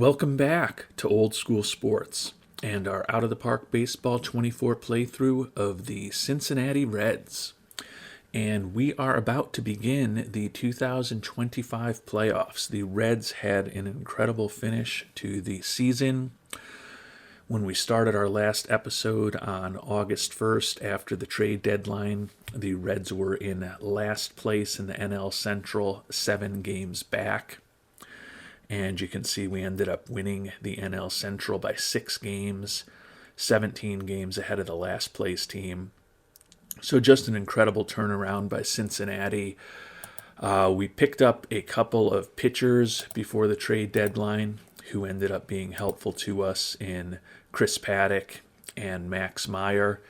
Welcome back to Old School Sports and our Out of the Park Baseball 24 playthrough of the Cincinnati Reds. And we are about to begin the 2025 playoffs. The Reds had an incredible finish to the season. When we started our last episode on August 1st after the trade deadline, the Reds were in last place in the NL Central, 7 games back. And you can see we ended up winning the NL Central by 6 games, 17 games ahead of the last place team. So just an incredible turnaround by Cincinnati. We picked up a couple of pitchers before the trade deadline who ended up being helpful to us in Chris Paddock and Max Meyer.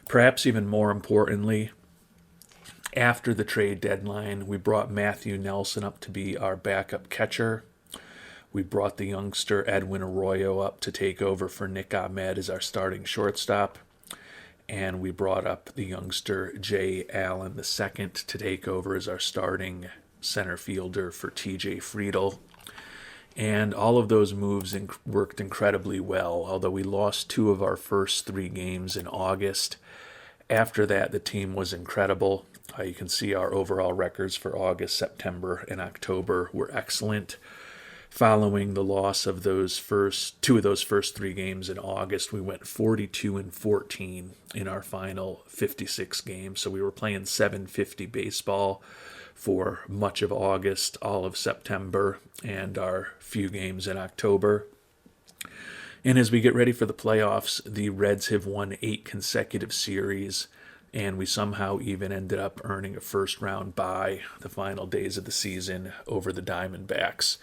Perhaps even more importantly, after the trade deadline, we brought Matthew Nelson up to be our backup catcher. We brought the youngster Edwin Arroyo up to take over for Nick Ahmed as our starting shortstop. And we brought up the youngster Jay Allen II to take over as our starting center fielder for TJ Friedel. And all of those moves worked incredibly well, although we lost 2 of our first 3 games in August. After that, the team was incredible. You can see our overall records for August, September, and October were excellent. Following the loss of those first 2 of those first 3 games in August, we went 42-14 in our final 56 games. So we were playing 750 baseball for much of August, all of September, and our few games in October. And as we get ready for the playoffs, the Reds have won 8 consecutive series, and we somehow even ended up earning a first-round bye the final days of the season over the Diamondbacks.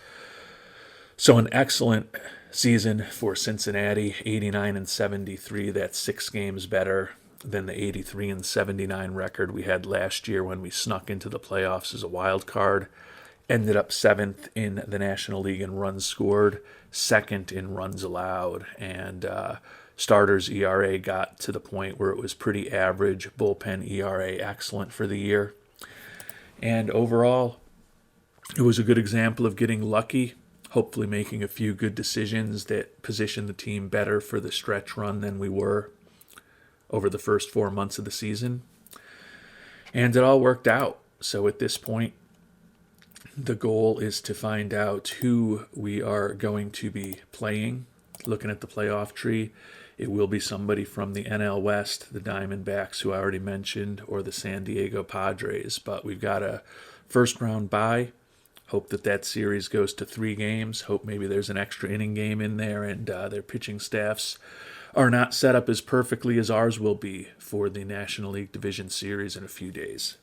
So an excellent season for Cincinnati, 89-73. That's 6 games better than the 83-79 record we had last year when we snuck into the playoffs as a wild card. Ended up 7th in the National League in runs scored, 2nd in runs allowed, and starters ERA got to the point where it was pretty average. Bullpen ERA excellent for the year. And overall, it was a good example of getting lucky, hopefully making a few good decisions that position the team better for the stretch run than we were over the first 4 months of the season. And it all worked out. So at this point, the goal is to find out who we are going to be playing. Looking at the playoff tree, it will be somebody from the NL West, the Diamondbacks, who I already mentioned, or the San Diego Padres. But we've got a first-round bye. Hope that series goes to 3 games. Hope maybe there's an extra inning game in there, and their pitching staffs are not set up as perfectly as ours will be for the National League Division Series in a few days.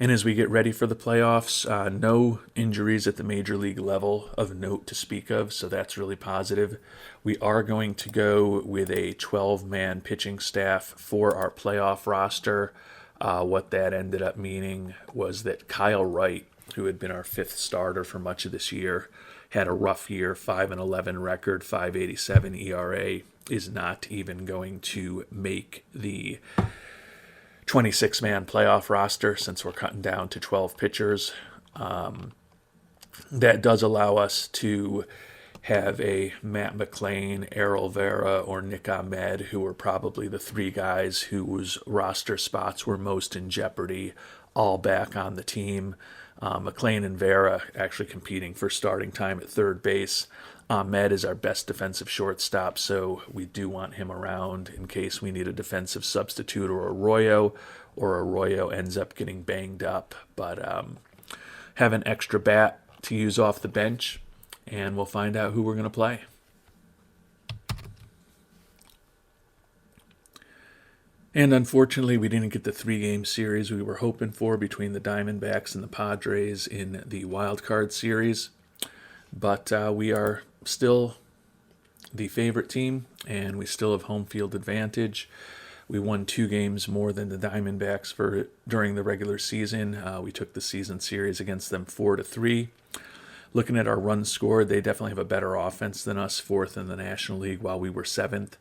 And as we get ready for the playoffs, no injuries at the major league level of note to speak of, so that's really positive. We are going to go with a 12-man pitching staff for our playoff roster. What that ended up meaning was that Kyle Wright, who had been our 5th starter for much of this year, had a rough year, 5-11 record, 5.87 ERA, is not even going to make the 26-man playoff roster since we're cutting down to 12 pitchers. That does allow us to have a Matt McLain, Errol Vera, or Nick Ahmed, who were probably the 3 guys whose roster spots were most in jeopardy, all back on the team. McLain and Vera actually competing for starting time at third base. Ahmed is our best defensive shortstop, so we do want him around in case we need a defensive substitute or Arroyo ends up getting banged up. But have an extra bat to use off the bench, and we'll find out who we're going to play. And unfortunately, we didn't get the 3-game series we were hoping for between the Diamondbacks and the Padres in the wild card series. But we are still the favorite team, and we still have home field advantage. We won 2 games more than the Diamondbacks during the regular season. We took the season series against them 4-3. Looking at our runs scored, they definitely have a better offense than us, 4th in the National League, while we were 7th.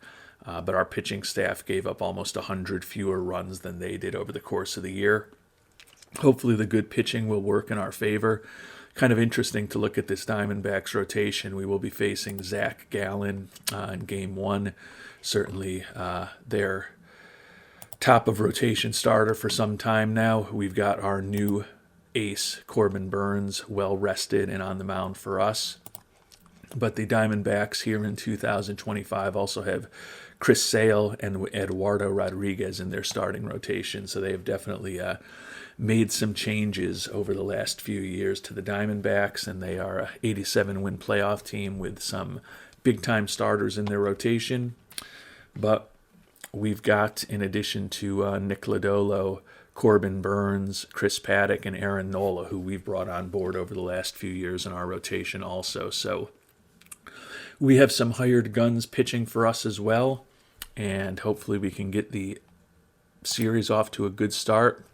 But our pitching staff gave up almost 100 fewer runs than they did over the course of the year. Hopefully the good pitching will work in our favor. kind of interesting to look at this Diamondbacks rotation. We will be facing Zach Gallen in Game 1. Certainly their top of rotation starter for some time now. We've got our new ace, Corbin Burnes, well rested and on the mound for us. But the Diamondbacks here in 2025 also have Chris Sale and Eduardo Rodriguez in their starting rotation. So they have definitely made some changes over the last few years to the Diamondbacks, and they are a 87-win playoff team with some big-time starters in their rotation. But we've got, in addition to Nick Lodolo, Corbin Burnes, Chris Paddock, and Aaron Nola, who we've brought on board over the last few years in our rotation also. So we have some hired guns pitching for us as well, and hopefully we can get the series off to a good start.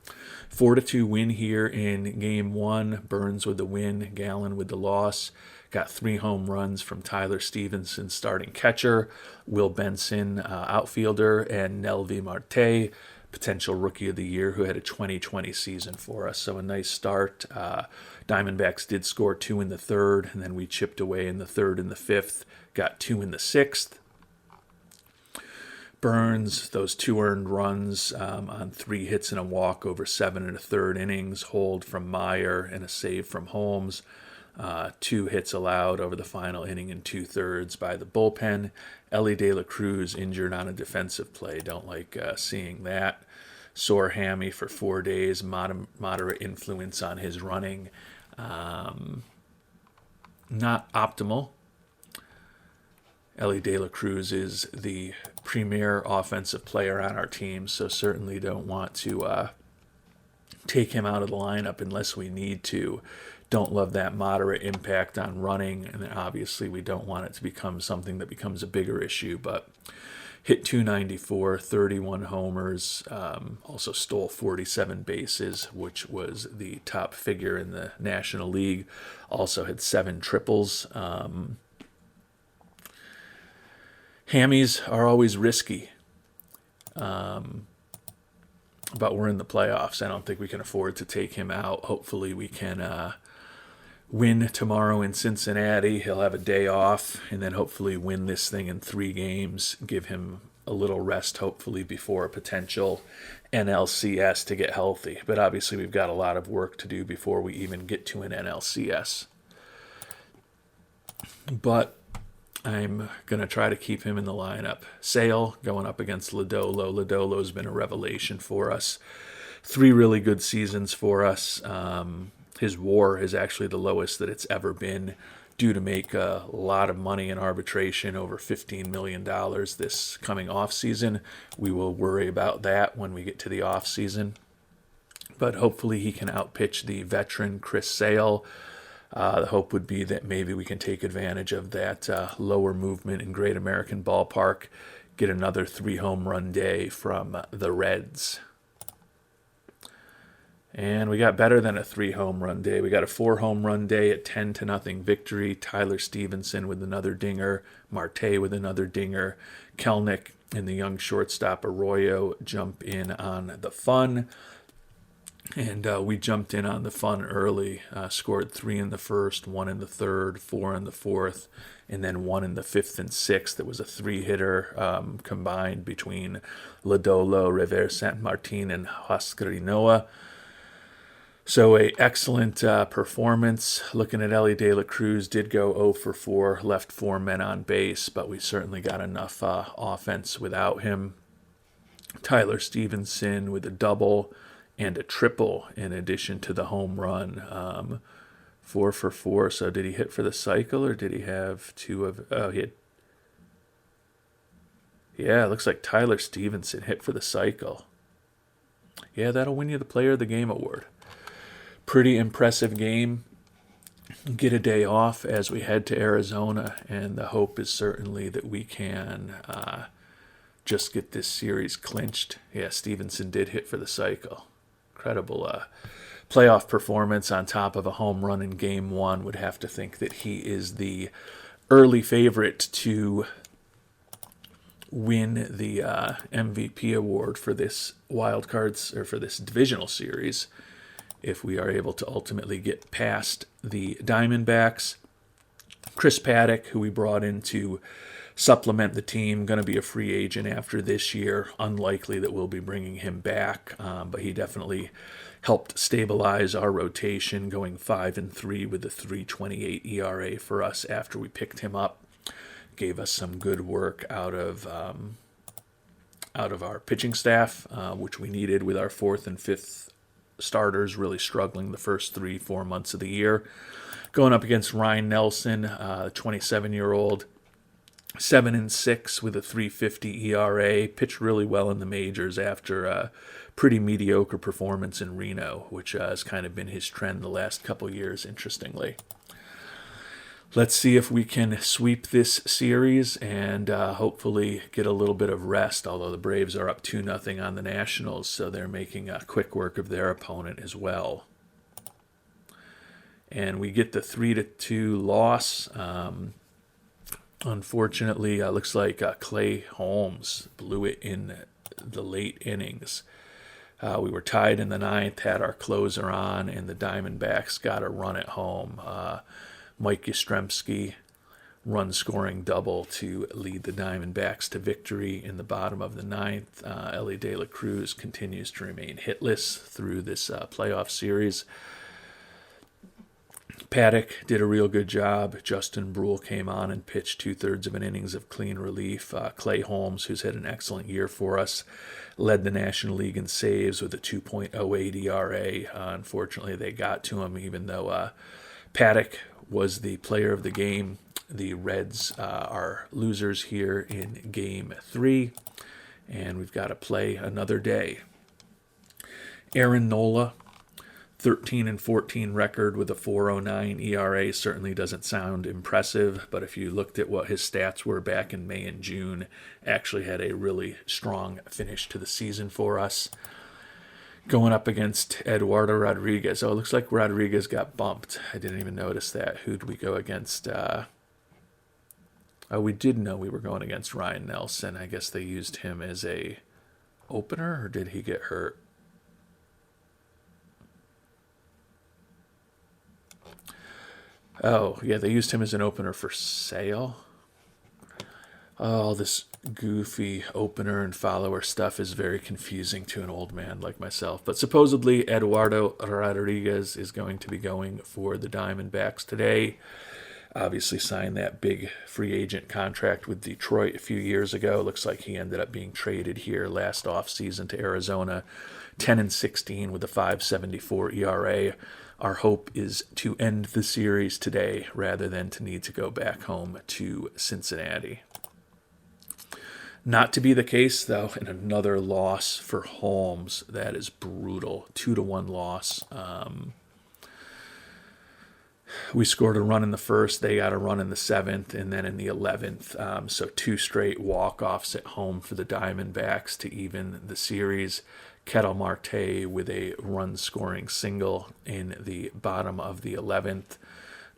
4-2 win here in Game 1. Burnes with the win, Gallen with the loss. Got 3 home runs from Tyler Stevenson, starting catcher, Will Benson, outfielder, and Nelvi Marte, potential Rookie of the Year, who had a 2020 season for us. So a nice start. Diamondbacks did score 2 in the 3rd, and then we chipped away in the 3rd and the 5th. Got 2 in the 6th. Burnes, those 2 earned runs on 3 hits and a walk over 7 1/3 innings, hold from Meyer and a save from Holmes. 2 hits allowed over the final inning and 2/3 by the bullpen. Elly De La Cruz injured on a defensive play. Don't like seeing that. Sore hammy for 4 days. Moderate influence on his running. Not optimal. Elly De La Cruz is the premier offensive player on our team, so certainly don't want to take him out of the lineup unless we need to. Don't love that moderate impact on running, and then obviously we don't want it to become something that becomes a bigger issue, but hit .294, 31 homers, also stole 47 bases, which was the top figure in the National League. Also had 7 triples. Hammies are always risky, but we're in the playoffs. I don't think we can afford to take him out. Hopefully we can win tomorrow in Cincinnati. He'll have a day off, and then hopefully win this thing in 3 games, give him a little rest, hopefully, before a potential NLCS to get healthy. But obviously we've got a lot of work to do before we even get to an NLCS. But I'm going to try to keep him in the lineup. Sale going up against Lodolo. Lodolo's been a revelation for us. 3 really good seasons for us. His WAR is actually the lowest that it's ever been, due to make a lot of money in arbitration, over $15 million this coming off season. We will worry about that when we get to the off season. But hopefully he can outpitch the veteran Chris Sale. The hope would be that maybe we can take advantage of that lower movement in Great American Ballpark, get another 3 home run day from the Reds. And we got better than a 3 home run day. We got a 4 home run day at 10-0 victory. Tyler Stevenson with another dinger, Marte with another dinger, Kelnick and the young shortstop Arroyo jump in on the fun. And we jumped in on the fun early, scored 3 in the 1st, 1 in the 3rd, 4 in the 4th, and then 1 in the 5th and 6th. It was a 3-hitter combined between Lodolo, Revere Saint Martin, and Huascarinoa. So a excellent performance. Looking at Elly De La Cruz, did go 0 for 4, left 4 men on base, but we certainly got enough offense without him. Tyler Stevenson with a double and a triple in addition to the home run. 4 for 4. So did he hit for the cycle, or did he have 2 of... Oh, he had... Yeah, it looks like Tyler Stevenson hit for the cycle. Yeah, that'll win you the Player of the Game award. Pretty impressive game. Get a day off as we head to Arizona, and the hope is certainly that we can just get this series clinched. Yeah, Stevenson did hit for the cycle. Incredible playoff performance on top of a home run in Game 1. Would have to think that he is the early favorite to win the MVP award for this wild cards, or for this divisional series. if we are able to ultimately get past the Diamondbacks. Chris Paddock, who we brought in to supplement the team, going to be a free agent after this year. Unlikely that we'll be bringing him back, but he definitely helped stabilize our rotation, going 5-3 with a 3.28 ERA for us after we picked him up. Gave us some good work out of our pitching staff, which we needed with our fourth and fifth starters really struggling the first 3-4 months of the year. Going up against Ryan Nelson, 27-year-old, 7-6 with a 3.50 ERA. Pitched really well in the majors after a pretty mediocre performance in Reno, which has kind of been his trend the last couple years, interestingly. Let's see if we can sweep this series and hopefully get a little bit of rest, although the Braves are up 2-0 on the Nationals, so they're making quick work of their opponent as well. And we get the 3-2 loss. Unfortunately, looks like Clay Holmes blew it in the late innings. We were tied in the ninth, had our closer on, and the Diamondbacks got a run at home. Mike Yastrzemski run-scoring double to lead the Diamondbacks to victory in the bottom of the ninth. Ellie De La Cruz continues to remain hitless through this playoff series. Paddock did a real good job. Justin Brule came on and pitched 2/3 of an innings of clean relief. Clay Holmes, who's had an excellent year for us, led the National League in saves with a 2.08 ERA. Unfortunately, they got to him, even though Paddock was the player of the game. The Reds are losers here in Game 3, and we've got to play another day. Aaron Nola, 13-14 record with a 4.09 ERA certainly doesn't sound impressive, but if you looked at what his stats were back in May and June, actually had a really strong finish to the season for us. Going up against Eduardo Rodriguez. Oh, it looks like Rodriguez got bumped. I didn't even notice that. Who'd we go against? We did know we were going against Ryan Nelson. I guess they used him as a opener, or did he get hurt? Oh, yeah, they used him as an opener for Sale. Oh, this goofy opener and follower stuff is very confusing to an old man like myself. But supposedly Eduardo Rodriguez is going to be going for the Diamondbacks today. Obviously signed that big free agent contract with Detroit a few years ago. Looks like he ended up being traded here last offseason to Arizona. 10-16 with a 5.74 ERA. Our hope is to end the series today rather than to need to go back home to Cincinnati. Not to be the case, though, and another loss for Holmes. That is brutal. 2-1 loss. We scored a run in the first. They got a run in the seventh, and then in the 11th. So 2 straight walk-offs at home for the Diamondbacks to even the series. Ketel Marte with a run-scoring single in the bottom of the 11th.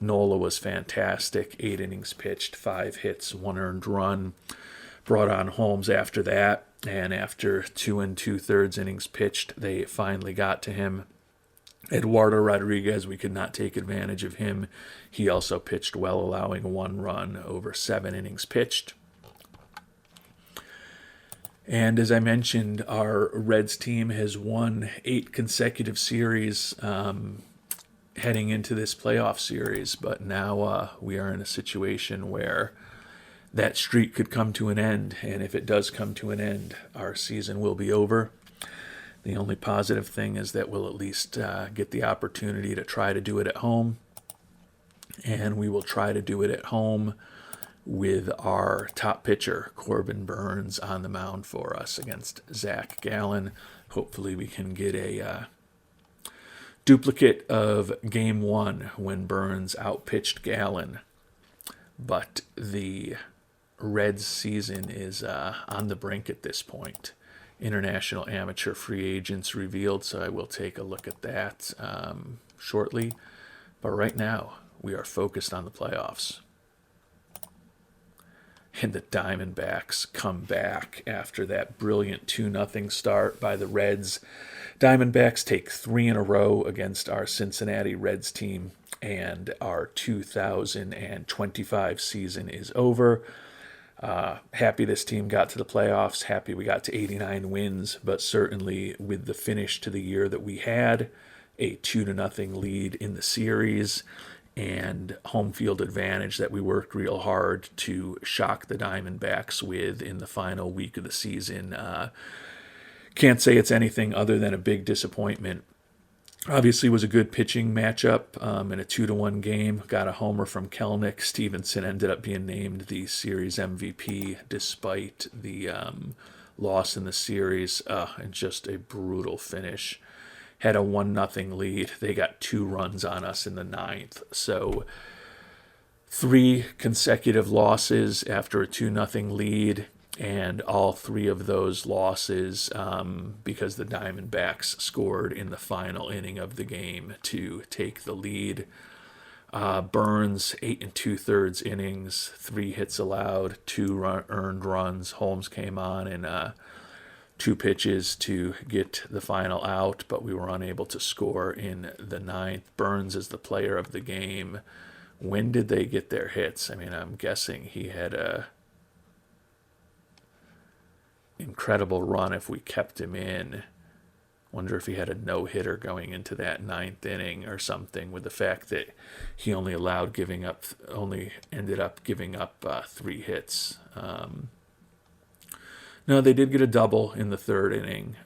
Nola was fantastic. 8 innings pitched, 5 hits, 1 earned run. Brought on Holmes after that, and after 2 2/3 innings pitched, they finally got to him. Eduardo Rodriguez, we could not take advantage of him. He also pitched well, allowing 1 run over 7 innings pitched. And as I mentioned, our Reds team has won 8 consecutive series heading into this playoff series, but now we are in a situation where that streak could come to an end, and if it does come to an end, our season will be over. The only positive thing is that we'll at least get the opportunity to try to do it at home, and we will try to do it at home with our top pitcher, Corbin Burns, on the mound for us against Zach Gallen. Hopefully we can get a duplicate of Game 1 when Burns outpitched Gallen, but the Reds season is on the brink at this point. International amateur free agents revealed, so I will take a look at that shortly. But right now, we are focused on the playoffs. And the Diamondbacks come back after that brilliant 2-0 start by the Reds. Diamondbacks take 3 in a row against our Cincinnati Reds team, and our 2025 season is over. Happy this team got to the playoffs. Happy we got to 89 wins, but certainly with the finish to the year that we had, a 2-0 lead in the series, and home field advantage that we worked real hard to shock the Diamondbacks with in the final week of the season. Can't say it's anything other than a big disappointment. Obviously was a good pitching matchup in a 2-1 game. Got a homer from Kelnick. Stevenson ended up being named the series MVP despite the loss in the series. And just a brutal finish. Had a 1-0 lead. They got 2 runs on us in the 9th. So 3 consecutive losses after a 2-0 lead. And all 3 of those losses because the Diamondbacks scored in the final inning of the game to take the lead. Burns, 8 2/3 innings, 3 hits allowed, 2 earned runs. Holmes came on in 2 pitches to get the final out, but we were unable to score in the 9th. Burns is the player of the game. When did they get their hits? I mean, I'm guessing he had a incredible run if we kept him in. Wonder if he had a no-hitter going into that 9th inning or something, with the fact that he only ended up giving up 3 hits. No, they did get a double in the 3rd inning,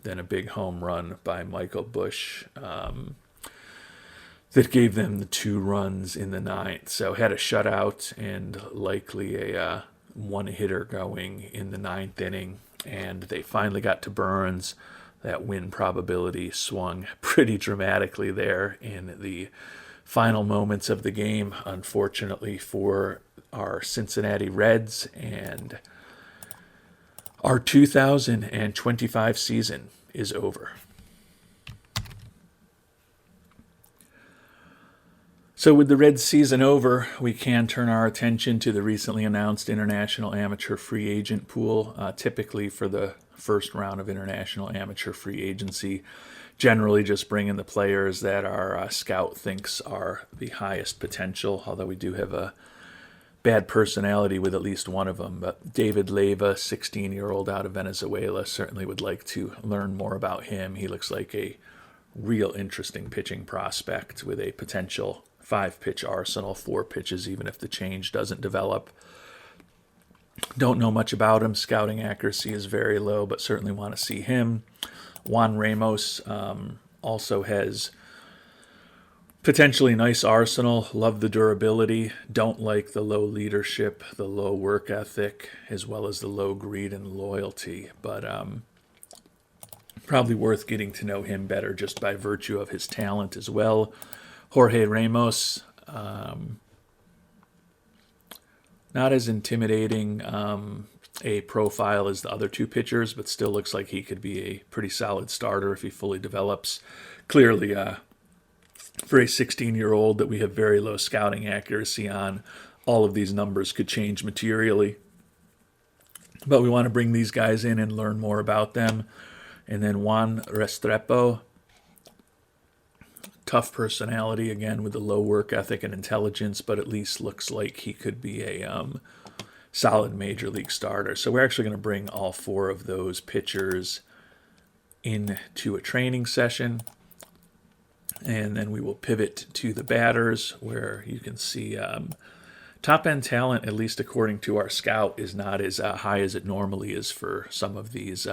then a big home run by Michael Busch that gave them the 2 runs in the 9th. So had a shutout and likely a 1-hitter going in the 9th inning, and they finally got to Burns. That win probability swung pretty dramatically there in the final moments of the game, unfortunately for our Cincinnati Reds, and our 2025 season is over. So with the Reds season over, we can turn our attention to the recently announced international amateur free agent pool. Typically for the first round of international amateur free agency, generally just bring in the players that our scout thinks are the highest potential, although we do have a bad personality with at least one of them. But David Leyva, 16-year-old out of Venezuela, certainly would like to learn more about him. He looks like a real interesting pitching prospect with a potential 5-pitch arsenal, 4 pitches, even if the change doesn't develop. Don't know much about him. Scouting accuracy is very low, but certainly want to see him. Juan Ramos also has potentially nice arsenal. Love the durability. Don't like the low leadership, the low work ethic, as well as the low greed and loyalty. But probably worth getting to know him better just by virtue of his talent as well. Jorge Ramos, not as intimidating a profile as the other 2 pitchers, but still looks like he could be a pretty solid starter if he fully develops. Clearly, for a 16-year-old that we have very low scouting accuracy on, all of these numbers could change materially. But we want to bring these guys in and learn more about them. And then Juan Restrepo, tough personality, again, with the low work ethic and intelligence, but at least looks like he could be a solid major league starter. So we're actually going to bring all 4 of those pitchers into a training session, and then we will pivot to the batters, where you can see top-end talent, at least according to our scout, is not as high as it normally is for some of these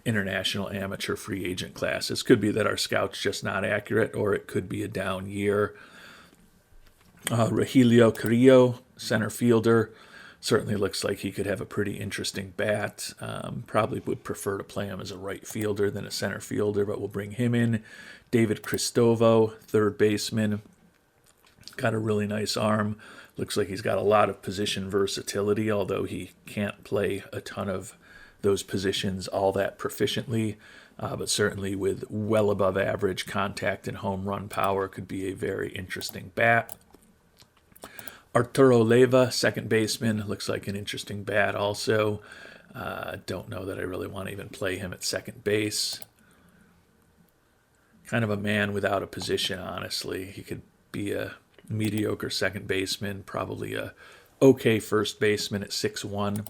international amateur free agent classes. Could be that our scout's just not accurate, or it could be a down year. Regilio Carrillo, center fielder, certainly looks like he could have a pretty interesting bat. Probably would prefer to play him as a right fielder than a center fielder, but we'll bring him in. David Cristovo, third baseman, got a really nice arm. Looks like he's got a lot of position versatility, although he can't play a ton of those positions all that proficiently, but certainly with well above average contact and home run power could be a very interesting bat. Arturo Leyva, second baseman, looks like an interesting bat also. Don't know that I really want to even play him at second base. kind of a man without a position, honestly. He could be a mediocre second baseman, probably a okay first baseman at 6'1".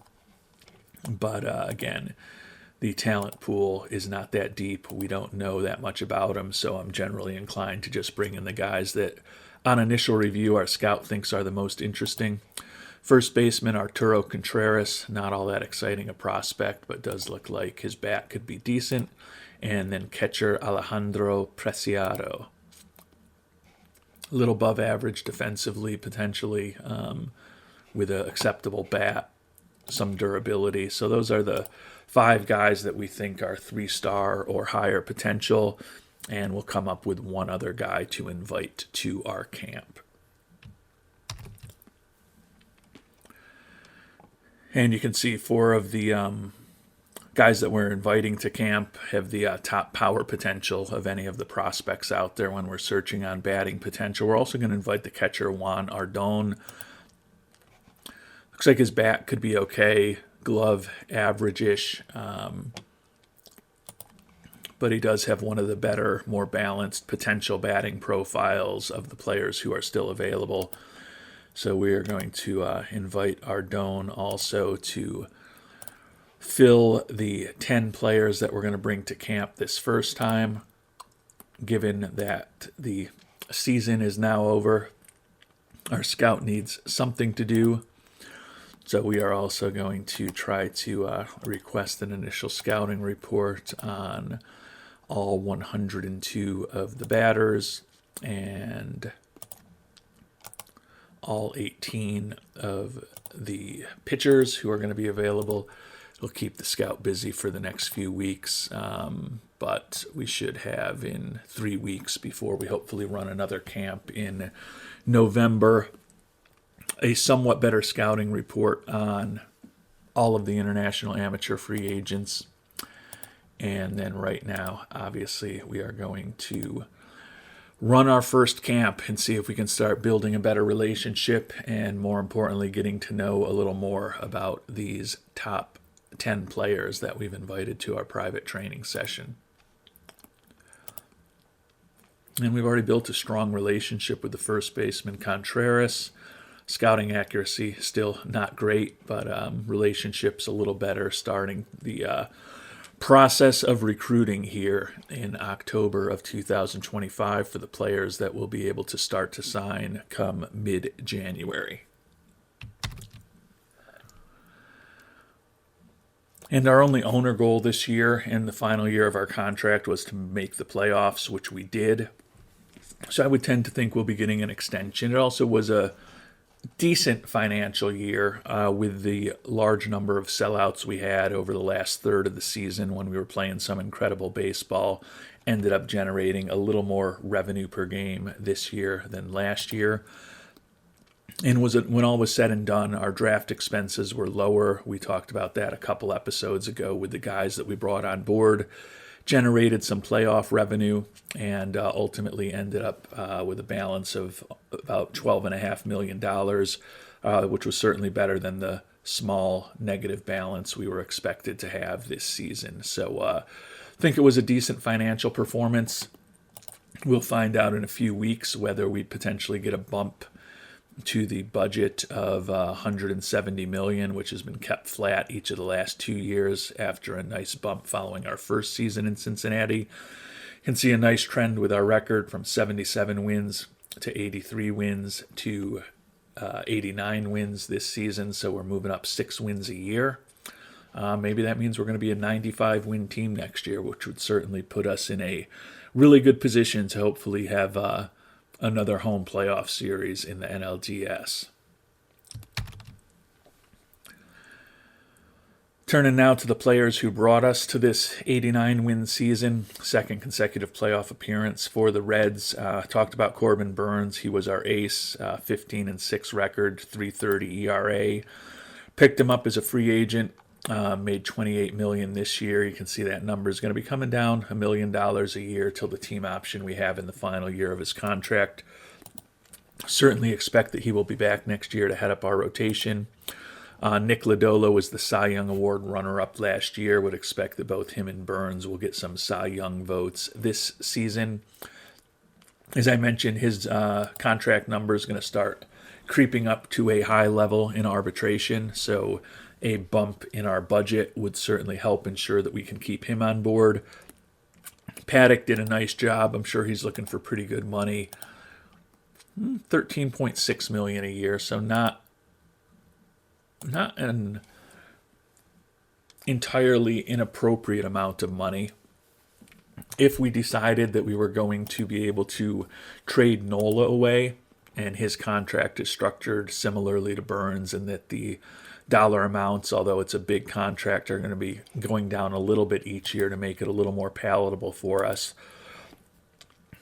But again, the talent pool is not that deep. We don't know that much about him, so I'm generally inclined to just bring in the guys that, on initial review, our scout thinks are the most interesting. First baseman Arturo Contreras, not all that exciting a prospect, but does look like his bat could be decent. And then catcher Alejandro Preciado. A little above average defensively, potentially, with an acceptable bat, some durability. So those are the 5 guys that we think are 3-star or higher potential, and we'll come up with one other guy to invite to our camp. And you can see 4 of the guys that we're inviting to camp have the top power potential of any of the prospects out there when we're searching on batting potential. We're also going to invite the catcher Juan Ardon. Looks like his bat could be okay, glove average-ish, but he does have one of the better, more balanced potential batting profiles of the players who are still available. So we are going to invite Ardon also to fill the 10 players that we're going to bring to camp this first time, given that the season is now over. Our scout needs something to do. So we are also going to try to request an initial scouting report on all 102 of the batters and all 18 of the pitchers who are going to be available. It'll keep the scout busy for the next few weeks, but we should have in 3 weeks before we hopefully run another camp in November a somewhat better scouting report on all of the international amateur free agents. And then right now, obviously, we are going to run our first camp and see if we can start building a better relationship and, more importantly, getting to know a little more about these top 10 players that we've invited to our private training session. And we've already built a strong relationship with the first baseman Contreras. Scouting accuracy still not great, but relationships a little better, starting the process of recruiting here in October of 2025 for the players that will be able to start to sign come mid-January. And our only owner goal this year in the final year of our contract was to make the playoffs, which we did. So I would tend to think we'll be getting an extension. It also was a decent financial year with the large number of sellouts we had over the last third of the season when we were playing some incredible baseball. Ended up generating a little more revenue per game this year than last year. And when all was said and done, our draft expenses were lower. We talked about that a couple episodes ago with the guys that we brought on board. Generated some playoff revenue and ultimately ended up with a balance of about $12.5 million, which was certainly better than the small negative balance we were expected to have this season. So I think it was a decent financial performance. We'll find out in a few weeks whether we potentially get a bump to the budget of $170 million, which has been kept flat each of the last 2 years after a nice bump following our first season in Cincinnati. You can see a nice trend with our record from 77 wins to 83 wins to 89 wins this season, so we're moving up 6 wins a year. Maybe that means we're going to be a 95-win team next year, which would certainly put us in a really good position to hopefully have another home playoff series in the NLDS. Turning now to the players who brought us to this 89-win season, second consecutive playoff appearance for the Reds. Talked about Corbin Burnes. He was our ace, 15-6 record, 3.30 ERA. Picked him up as a free agent. Made $28 million this year. You can see that number is going to be coming down $1 million a year till the team option we have in the final year of his contract. Certainly expect that he will be back next year to head up our rotation. Nick Lodolo was the Cy Young Award runner-up last year. Would expect that both him and Burns will get some Cy Young votes this season. As I mentioned, his contract number is going to start creeping up to a high level in arbitration, so a bump in our budget would certainly help ensure that we can keep him on board. Paddock did a nice job. I'm sure he's looking for pretty good money. $13.6 million a year, so not an entirely inappropriate amount of money. If we decided that we were going to be able to trade Nola away, and his contract is structured similarly to Burns, and that the dollar amounts, although it's a big contract, are going to be going down a little bit each year to make it a little more palatable for us.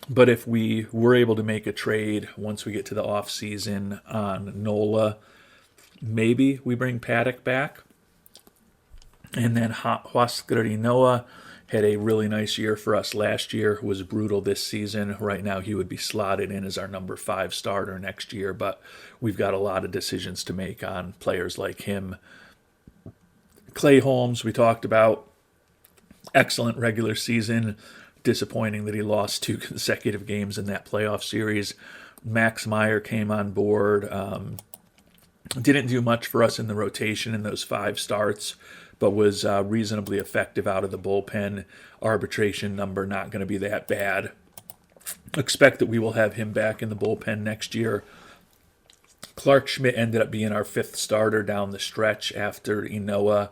But if we were able to make a trade once we get to the off season on Nola, maybe we bring Paddock back. And then Huascar Ynoa had a really nice year for us last year, was brutal this season. Right now he would be slotted in as our number 5 starter next year, but we've got a lot of decisions to make on players like him. Clay Holmes, we talked about. Excellent regular season. Disappointing that he lost 2 consecutive games in that playoff series. Max Meyer came on board. Didn't do much for us in the rotation in those 5 starts, but was reasonably effective out of the bullpen. Arbitration number not going to be that bad. Expect that we will have him back in the bullpen next year. Clark Schmidt ended up being our 5th starter down the stretch after Ynoa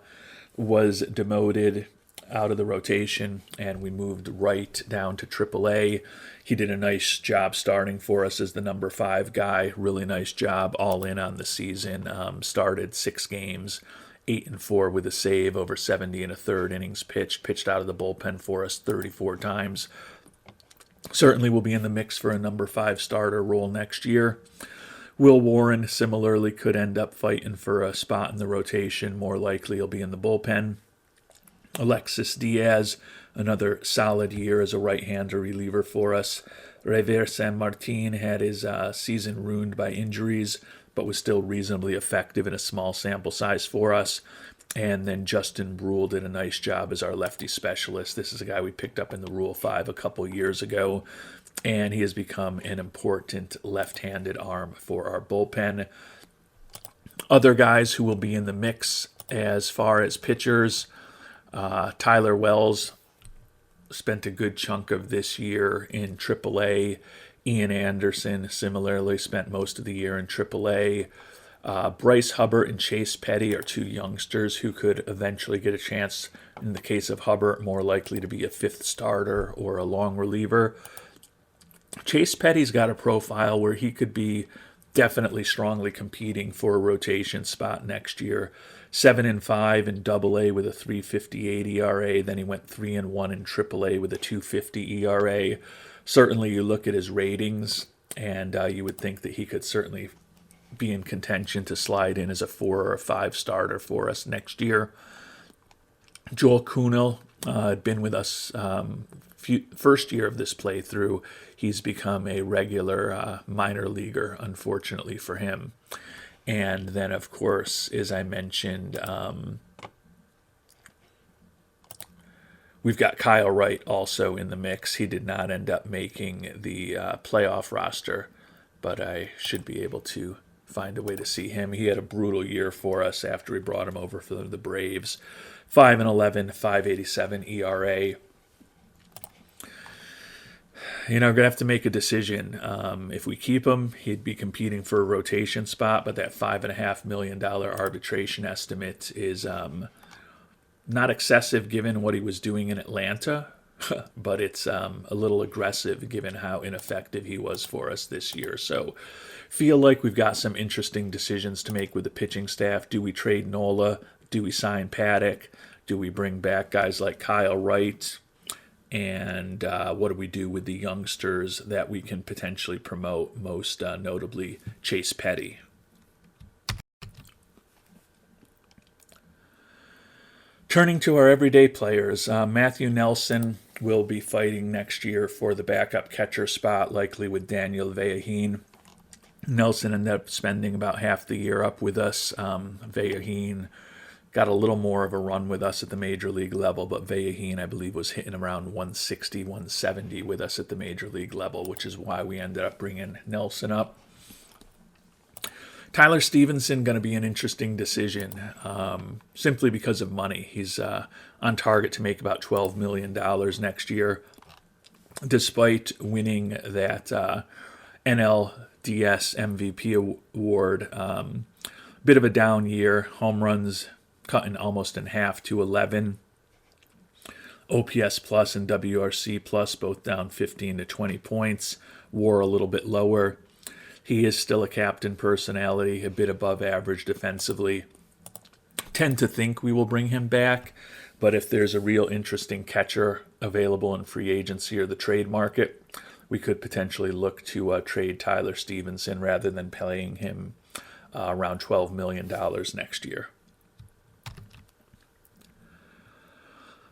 was demoted out of the rotation, and we moved right down to AAA. He did a nice job starting for us as the number 5 guy. Really nice job all in on the season. Started 6 games, 8-4 with a save, over 70 1/3 innings pitched out of the bullpen for us 34 times. Certainly will be in the mix for a number 5 starter role next year. Will Warren similarly could end up fighting for a spot in the rotation. More likely he'll be in the bullpen. Alexis Diaz, another solid year as a right-hander reliever for us. Rever San Martin had his season ruined by injuries, but was still reasonably effective in a small sample size for us. And then Justin Brule did a nice job as our lefty specialist. This is a guy we picked up in the Rule 5 a couple years ago, and he has become an important left-handed arm for our bullpen. Other guys who will be in the mix as far as pitchers, Tyler Wells spent a good chunk of this year in AAA. Ian Anderson similarly spent most of the year in AAA. Bryce Hubbard and Chase Petty are 2 youngsters who could eventually get a chance, in the case of Hubbard, more likely to be a 5th starter or a long reliever. Chase Petty's got a profile where he could be definitely strongly competing for a rotation spot next year. 7-5 in AA with a 3.58 ERA. Then he went 3-1 in AAA with a 2.50 ERA. Certainly, you look at his ratings, and you would think that he could certainly be in contention to slide in as a 4 or a 5 starter for us next year. Joel Kuhnel had been with us first year of this playthrough. He's become a regular minor leaguer, unfortunately for him. And then, of course, as I mentioned, we've got Kyle Wright also in the mix. He did not end up making the playoff roster, but I should be able to find a way to see him. He had a brutal year for us after we brought him over for the Braves. 5-11, 5.87 ERA. We're going to have to make a decision. If we keep him, he'd be competing for a rotation spot, but that $5.5 million arbitration estimate is not excessive given what he was doing in Atlanta, but it's a little aggressive given how ineffective he was for us this year. So feel like we've got some interesting decisions to make with the pitching staff. Do we trade Nola? Do we sign Paddock? Do we bring back guys like Kyle Wright? And what do we do with the youngsters that we can potentially promote, most notably Chase Petty? Turning to our everyday players, Matthew Nelson will be fighting next year for the backup catcher spot, likely with Daniel Vejahin. Nelson ended up spending about half the year up with us. Vellaheen got a little more of a run with us at the major league level, but Vellaheen, I believe, was hitting around 160, 170 with us at the major league level, which is why we ended up bringing Nelson up. Tyler Stevenson going to be an interesting decision, simply because of money. He's on target to make about $12 million next year, despite winning that NLDS MVP award. Bit of a down year. Home runs cutting almost in half to 11. OPS plus and WRC plus both down 15 to 20 points. WAR a little bit lower. He is still a captain personality, a bit above average defensively. Tend to think we will bring him back, but if there's a real interesting catcher available in free agency or the trade market, we could potentially look to trade Tyler Stevenson rather than paying him around $12 million next year.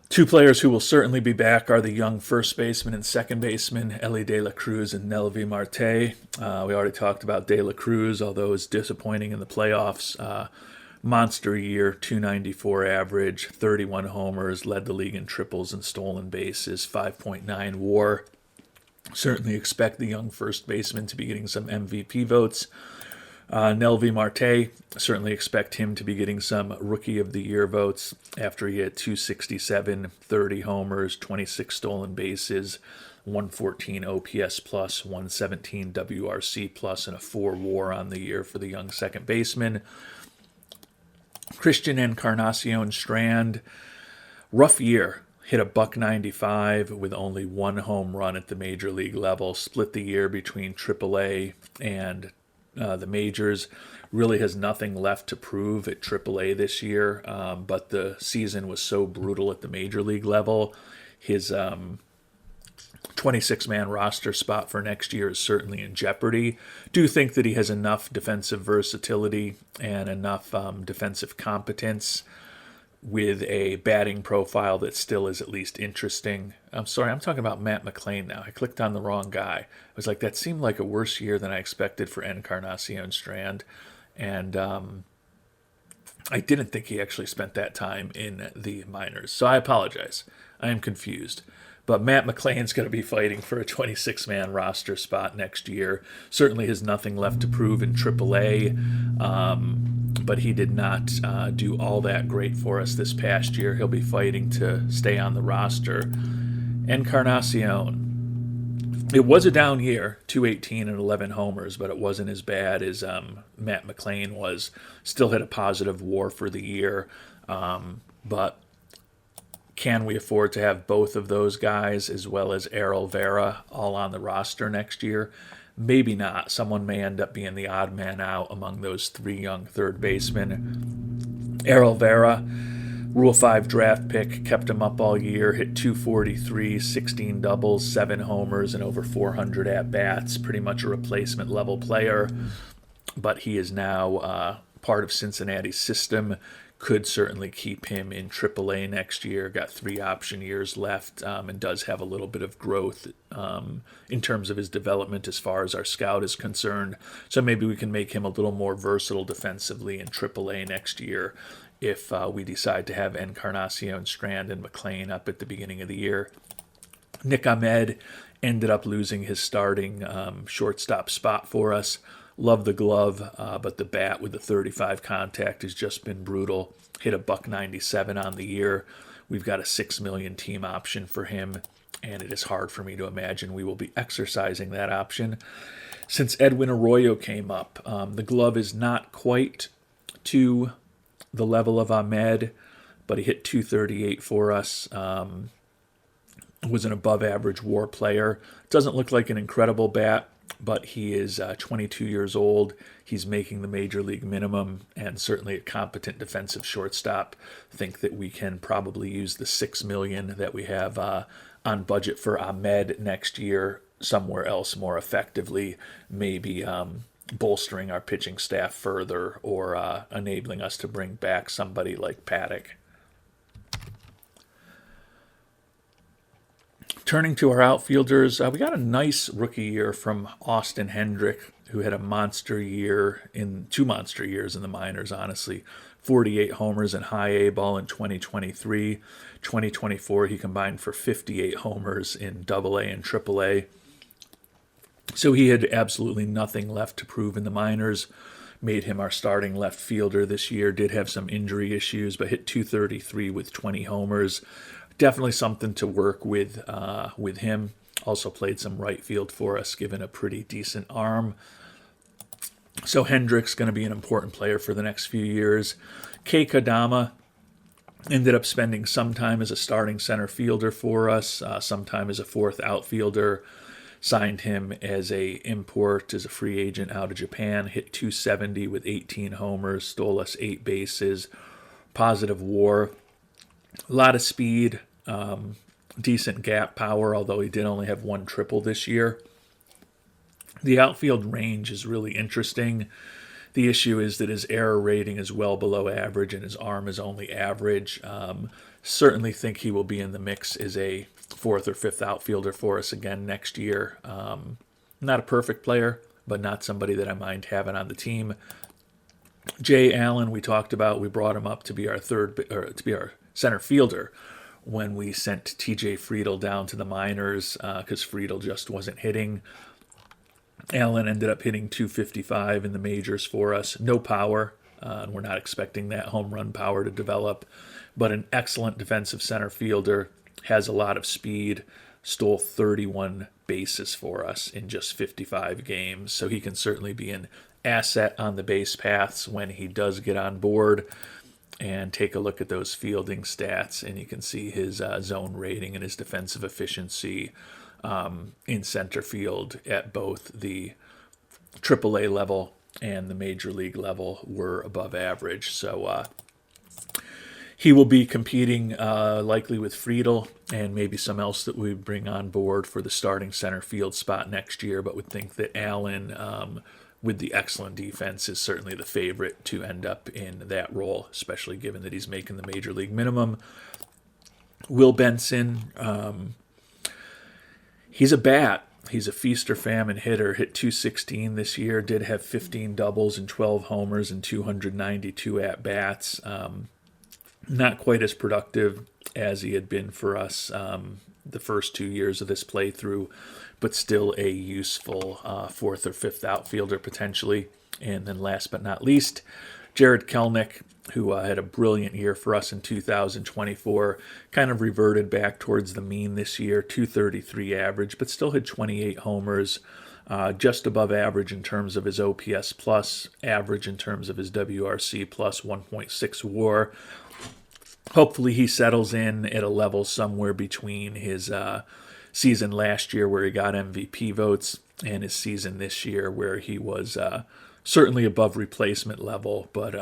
Two players who will certainly be back are the young first baseman and second baseman, Elly De La Cruz and Nelvi Marte. We already talked about De La Cruz, although it was disappointing in the playoffs. Monster year, 294 average, 31 homers, led the league in triples and stolen bases, 5.9 WAR. Certainly expect the young first baseman to be getting some MVP votes. Nelvi Marte, certainly expect him to be getting some Rookie of the Year votes after he had 267, 30 homers, 26 stolen bases, 114 OPS plus, 117 WRC plus, and a 4 WAR on the year for the young second baseman. Christian Encarnacion Strand, rough year. Hit a .195 with only one home run at the major league level. Split the year between AAA and the majors. Really has nothing left to prove at AAA this year, but the season was so brutal at the major league level. His 26-man roster spot for next year is certainly in jeopardy. Do think that he has enough defensive versatility and enough defensive competence with a batting profile that still is at least interesting. I'm sorry, I'm talking about Matt McLain now. I clicked on the wrong guy. I was like, that seemed like a worse year than I expected for Encarnacion Strand. And I didn't think he actually spent that time in the minors. So I apologize. I am confused. But Matt McLain's going to be fighting for a 26-man roster spot next year. Certainly has nothing left to prove in AAA, but he did not do all that great for us this past year. He'll be fighting to stay on the roster. Encarnacion, it was a down year, 218 and 11 homers, but it wasn't as bad as Matt McLain was. Still had a positive WAR for the year, but can we afford to have both of those guys as well as Errol Vera all on the roster next year? Maybe not. Someone may end up being the odd man out among those three young third basemen. Errol Vera, Rule 5 draft pick, kept him up all year, hit 243, 16 doubles, 7 homers, and over 400 at-bats. Pretty much a replacement level player, but he is now part of Cincinnati's system. Could certainly keep him in AAA next year. Got 3 option years left, and does have a little bit of growth in terms of his development as far as our scout is concerned. So maybe we can make him a little more versatile defensively in AAA next year if we decide to have Encarnacion, Strand, and McLain up at the beginning of the year. Nick Ahmed ended up losing his starting shortstop spot for us. Love the glove, but the bat with the 35 contact has just been brutal. Hit a .197 on the year. We've got a $6 million team option for him, and it is hard for me to imagine we will be exercising that option. Since Edwin Arroyo came up, the glove is not quite to the level of Ahmed, but he hit 238 for us. Was an above-average WAR player. Doesn't look like an incredible bat, but he is 22 years old. He's making the major league minimum and certainly a competent defensive shortstop. Think that we can probably use the $6 million that we have on budget for Ahmed next year somewhere else more effectively, maybe bolstering our pitching staff further or enabling us to bring back somebody like Paddock. Turning to our outfielders, we got a nice rookie year from Austin Hendrick, who had a monster year in 2 monster years in the minors, honestly. 48 homers in high A ball in 2023. 2024, he combined for 58 homers in double A and triple A. So he had absolutely nothing left to prove in the minors. Made him our starting left fielder this year. Did have some injury issues, but hit 233 with 20 homers. Definitely something to work with him. Also played some right field for us, given a pretty decent arm. So Hendrick's going to be an important player for the next few years. Kei Kadama ended up spending some time as a starting center fielder for us, some time as a fourth outfielder. Signed him as a import, as a free agent out of Japan. Hit 270 with 18 homers, stole us 8 bases, positive WAR. A lot of speed, decent gap power, although he did only have 1 triple this year. The outfield range is really interesting. The issue is that his error rating is well below average and his arm is only average. Certainly think he will be in the mix as a 4th or 5th outfielder for us again next year. Not a perfect player, but not somebody that I mind having on the team. Jay Allen, we talked about. We brought him up to be our center fielder when we sent TJ Friedel down to the minors because Friedel just wasn't hitting. Allen ended up hitting 255 in the majors for us. No power, and we're not expecting that home run power to develop, but an excellent defensive center fielder, has a lot of speed, stole 31 bases for us in just 55 games, so he can certainly be an asset on the base paths when he does get on board. And take a look at those fielding stats, and you can see his zone rating and his defensive efficiency in center field at both the AAA level and the major league level were above average. So he will be competing likely with Friedel and maybe some else that we bring on board for the starting center field spot next year, but would think that Allen, with the excellent defense, is certainly the favorite to end up in that role, especially given that he's making the major league minimum. Will Benson, he's a bat. He's a feast or famine hitter. Hit 216 this year. Did have 15 doubles and 12 homers and 292 at-bats. Not quite as productive as he had been for us the first 2 years of this playthrough, but still a useful 4th or 5th outfielder potentially. And then last but not least, Jared Kelenic, who had a brilliant year for us in 2024, kind of reverted back towards the mean this year, 233 average, but still had 28 homers, just above average in terms of his OPS plus, average in terms of his WRC plus, 1.6 WAR. Hopefully he settles in at a level somewhere between his season last year where he got MVP votes and his season this year where he was certainly above replacement level, but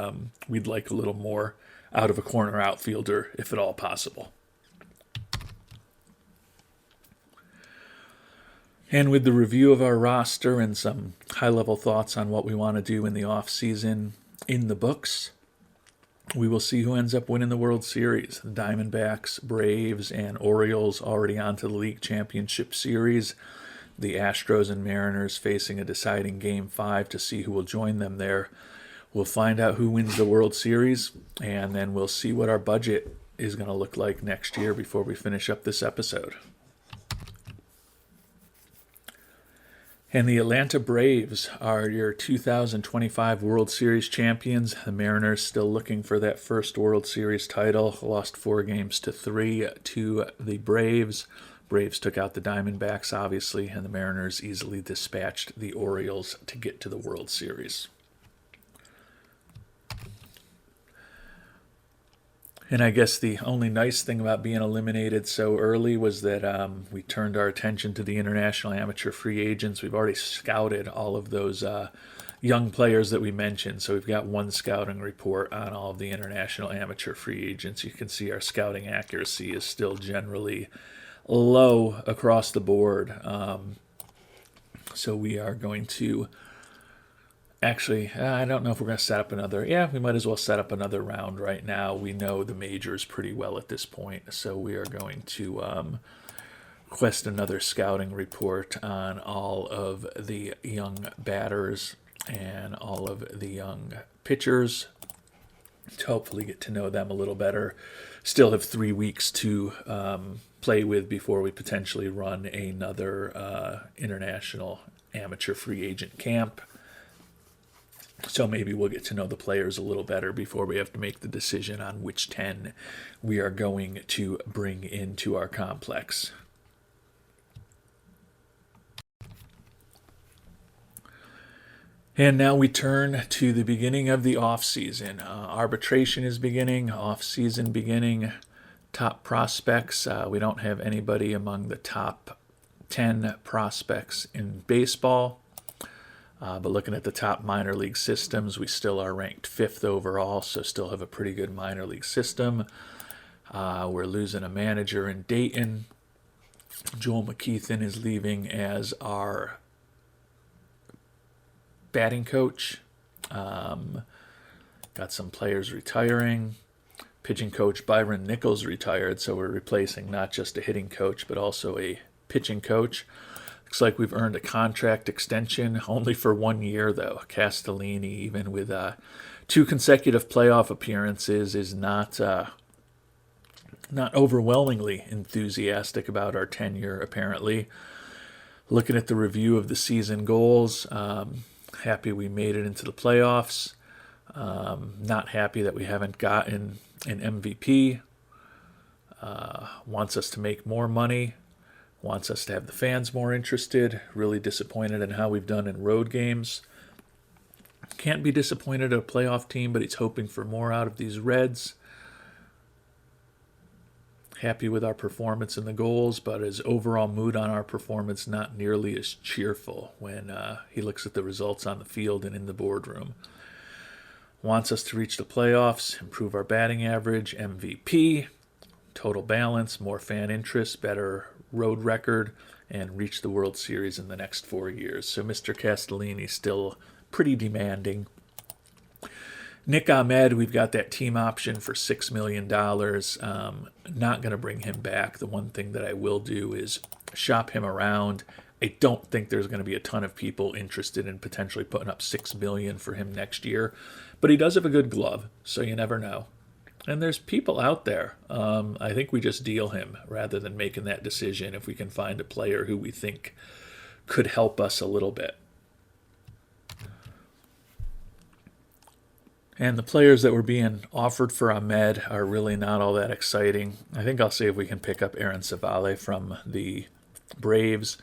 we'd like a little more out of a corner outfielder if at all possible. And with the review of our roster and some high-level thoughts on what we want to do in the off-season in the books, we will see who ends up winning the World Series. The Diamondbacks, Braves, and Orioles already onto the League Championship Series. The Astros and Mariners facing a deciding Game 5 to see who will join them there. We'll find out who wins the World Series, and then we'll see what our budget is going to look like next year before we finish up this episode. And the Atlanta Braves are your 2025 World Series champions. The Mariners still looking for that first World Series title. Lost 4-3 to the Braves. Braves took out the Diamondbacks, obviously, and the Mariners easily dispatched the Orioles to get to the World Series. And I guess the only nice thing about being eliminated so early was that we turned our attention to the international amateur free agents. We've already scouted all of those young players that we mentioned. So we've got one scouting report on all of the international amateur free agents. You can see our scouting accuracy is still generally low across the board. So we are going to... Actually, I don't know if we're going to set up another... Yeah, we might as well set up another round right now. We know the majors pretty well at this point, so we are going to request another scouting report on all of the young batters and all of the young pitchers to hopefully get to know them a little better. Still have 3 weeks to play with before we potentially run another international amateur free agent camp. So maybe we'll get to know the players a little better before we have to make the decision on which 10 we are going to bring into our complex. And now we turn to the beginning of the off-season. Arbitration is beginning, off-season beginning, top prospects. We don't have anybody among the top 10 prospects in baseball. But looking at the top minor league systems, we still are ranked 5th overall, so still have a pretty good minor league system. We're losing a manager in Dayton. Joel McKeithen is leaving as our batting coach. Got some players retiring. Pitching coach Byron Nichols retired, so we're replacing not just a hitting coach, but also a pitching coach. Looks like we've earned a contract extension, only for 1 year, though. Castellini, even with 2 consecutive playoff appearances, is not overwhelmingly enthusiastic about our tenure, apparently. Looking at the review of the season goals, happy we made it into the playoffs. Not happy that we haven't gotten an MVP. Wants us to make more money. Wants us to have the fans more interested. Really disappointed in how we've done in road games. Can't be disappointed at a playoff team, but he's hoping for more out of these Reds. Happy with our performance in the goals, but his overall mood on our performance not nearly as cheerful when he looks at the results on the field and in the boardroom. Wants us to reach the playoffs, improve our batting average, MVP, total balance, more fan interest, better road record, and reach the World Series in the next 4 years. So Mr. Castellini still pretty demanding. Nick Ahmed, we've got that team option for $6 million. Not going to bring him back. The one thing that I will do is shop him around. I don't think there's going to be a ton of people interested in potentially putting up $6 million for him next year. But he does have a good glove, so you never know. And there's people out there. I think we just deal him rather than making that decision if we can find a player who we think could help us a little bit. And the players that were being offered for Ahmed are really not all that exciting. I think I'll see if we can pick up Aaron Savale from the Braves.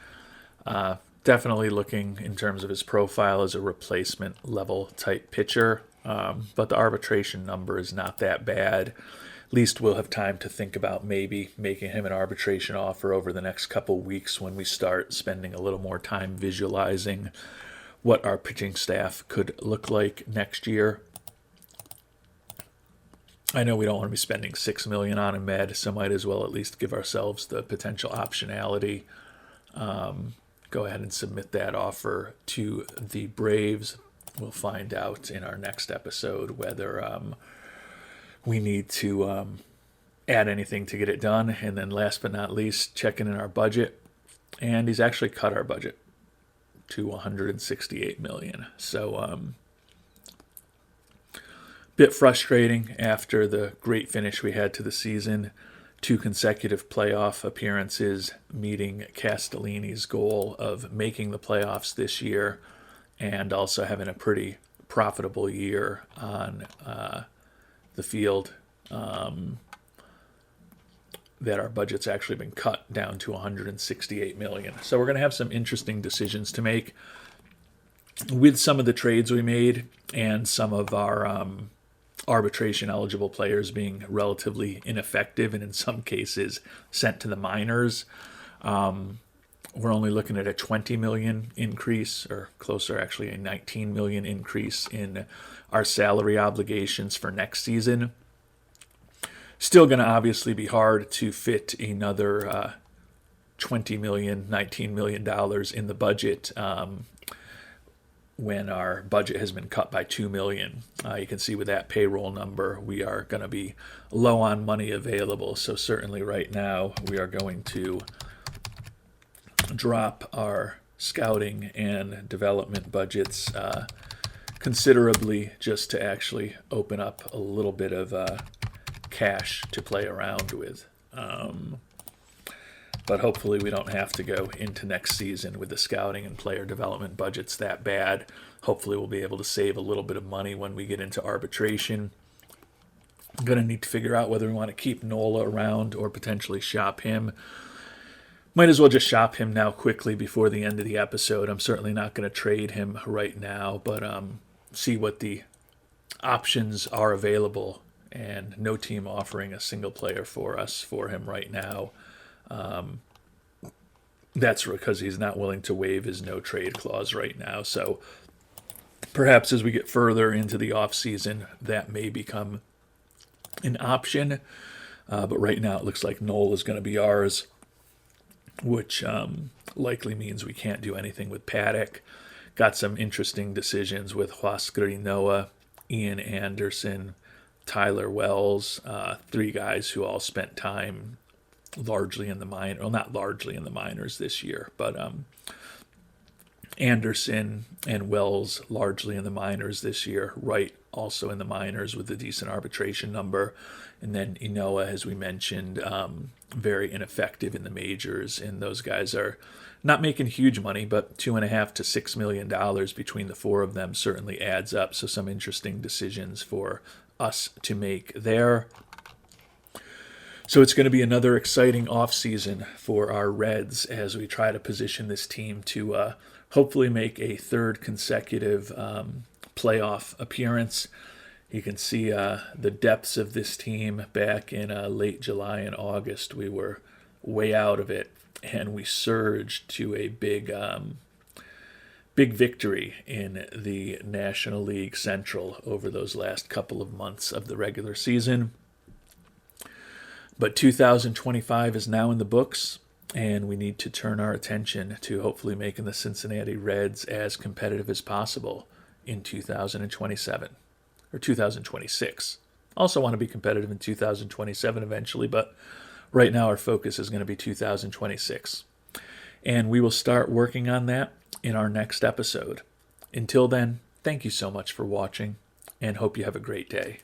Definitely looking in terms of his profile as a replacement level type pitcher. But the arbitration number is not that bad. At least we'll have time to think about maybe making him an arbitration offer over the next couple weeks when we start spending a little more time visualizing what our pitching staff could look like next year. I know we don't want to be spending $6 million on Ahmed, so might as well at least give ourselves the potential optionality. Go ahead and submit that offer to the Braves. We'll find out in our next episode whether we need to add anything to get it done. And then last but not least, checking in our budget. And he's actually cut our budget to $168 million. So bit frustrating after the great finish we had to the season. 2 consecutive playoff appearances, meeting Castellini's goal of making the playoffs this year, and also having a pretty profitable year on the field. That our budget's actually been cut down to $168 million. So we're going to have some interesting decisions to make with some of the trades we made and some of our arbitration eligible players being relatively ineffective and in some cases sent to the minors. We're only looking at a $20 million increase, or closer actually a $19 million increase in our salary obligations for next season. Still going to obviously be hard to fit another $20 million, $19 million in the budget when our budget has been cut by $2 million. You can see with that payroll number, we are going to be low on money available. So certainly right now we are going to drop our scouting and development budgets considerably just to actually open up a little bit of cash to play around with. But hopefully we don't have to go into next season with the scouting and player development budgets that bad. Hopefully we'll be able to save a little bit of money when we get into arbitration. I'm going to need to figure out whether we want to keep Nola around or potentially shop him. Might as well just shop him now quickly before the end of the episode. I'm certainly not going to trade him right now, but see what the options are available, and no team offering a single player for us for him right now. That's because he's not willing to waive his no trade clause right now. So perhaps as we get further into the offseason, that may become an option. But right now it looks like Noel is going to be ours, which likely means we can't do anything with Paddock. Got some interesting decisions with Huascar Noah, Ian Anderson, Tyler Wells, three guys who all spent time largely in the minor, well, not largely in the minors this year, but Anderson and Wells largely in the minors this year. Wright also in the minors with a decent arbitration number. And then Inoa, as we mentioned, very ineffective in the majors. And those guys are not making huge money, but $2.5 to $6 million between the four of them certainly adds up. So some interesting decisions for us to make there. So it's going to be another exciting offseason for our Reds as we try to position this team to hopefully make a third consecutive playoff appearance. You can see the depths of this team back in late July and August. We were way out of it, and we surged to a big victory in the National League Central over those last couple of months of the regular season. But 2025 is now in the books, and we need to turn our attention to hopefully making the Cincinnati Reds as competitive as possible in 2027 or 2026. Also want to be competitive in 2027 eventually, but right now our focus is going to be 2026. And we will start working on that in our next episode. Until then, thank you so much for watching, and hope you have a great day.